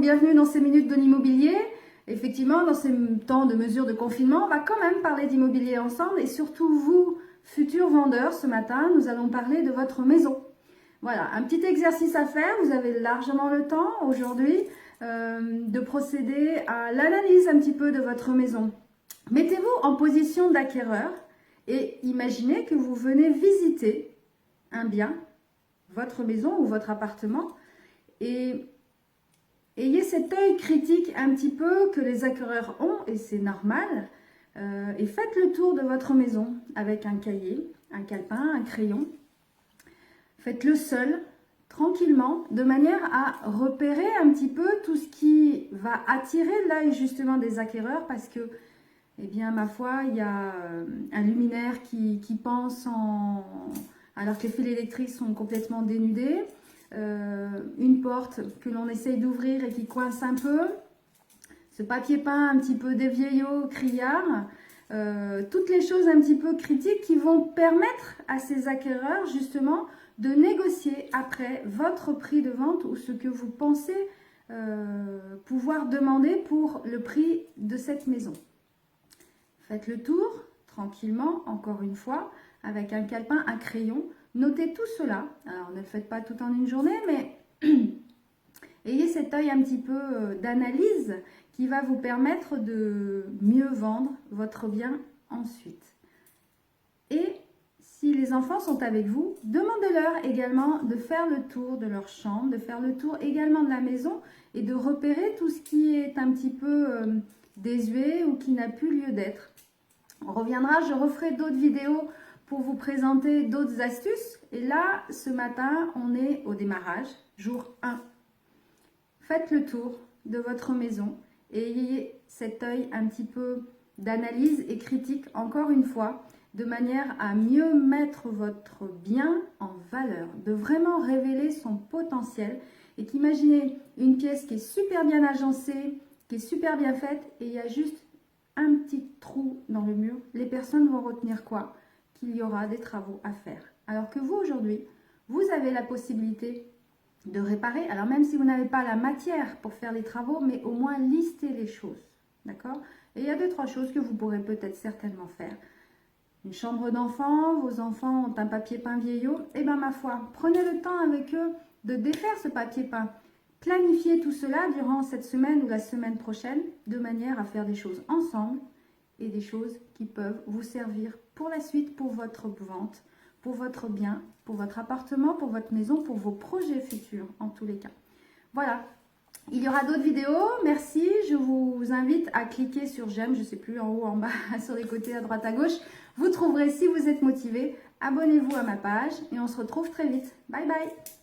bienvenue dans ces minutes de l'immobilier. Effectivement, dans ces temps de mesures de confinement, on va quand même parler d'immobilier ensemble et surtout vous, futurs vendeurs, ce matin, nous allons parler de votre maison. Voilà, un petit exercice à faire, vous avez largement le temps aujourd'hui de procéder à l'analyse un petit peu de votre maison. Mettez-vous en position d'acquéreur et imaginez que vous venez visiter un bien, votre maison ou votre appartement, et ayez cet œil critique un petit peu que les acquéreurs ont, et c'est normal, et faites le tour de votre maison avec un cahier, un calepin, un crayon. Faites-le seul, tranquillement, de manière à repérer un petit peu tout ce qui va attirer l'œil justement des acquéreurs, parce que, eh bien, ma foi, il y a un luminaire qui pense alors que les fils électriques sont complètement dénudés. Une porte que l'on essaye d'ouvrir et qui coince un peu, ce papier peint un petit peu dévieillot, criard, toutes les choses un petit peu critiques qui vont permettre à ces acquéreurs justement de négocier après votre prix de vente ou ce que vous pensez pouvoir demander pour le prix de cette maison. Faites le tour tranquillement, encore une fois, avec un calepin, un crayon. Notez tout cela. Alors, ne le faites pas tout en une journée, mais ayez cet œil un petit peu d'analyse qui va vous permettre de mieux vendre votre bien ensuite. Et si les enfants sont avec vous, demandez-leur également de faire le tour de leur chambre, de faire le tour également de la maison et de repérer tout ce qui est un petit peu désuet ou qui n'a plus lieu d'être. On reviendra, je referai d'autres vidéos pour vous présenter d'autres astuces. Et là, ce matin, on est au démarrage, jour 1. Faites le tour de votre maison et ayez cet œil un petit peu d'analyse et critique, encore une fois, de manière à mieux mettre votre bien en valeur, de vraiment révéler son potentiel. Et qu'imaginez une pièce qui est super bien agencée, qui est super bien faite, et il y a juste un petit trou dans le mur. Les personnes vont retenir quoi? Qu'il y aura des travaux à faire. Alors que vous, aujourd'hui, vous avez la possibilité de réparer. Alors même si vous n'avez pas la matière pour faire les travaux, mais au moins lister les choses. D'accord? Et il y a 2-3 choses que vous pourrez peut-être certainement faire. Une chambre d'enfant, vos enfants ont un papier peint vieillot. Eh bien, ma foi, prenez le temps avec eux de défaire ce papier peint. Planifiez tout cela durant cette semaine ou la semaine prochaine, de manière à faire des choses ensemble et des choses qui peuvent vous servir pour la suite, pour votre vente, pour votre bien, pour votre appartement, pour votre maison, pour vos projets futurs en tous les cas. Voilà, il y aura d'autres vidéos. Merci, je vous invite à cliquer sur j'aime, je ne sais plus, en haut, en bas, sur les côtés, à droite, à gauche. Vous trouverez, si vous êtes motivé, abonnez-vous à ma page et on se retrouve très vite. Bye bye.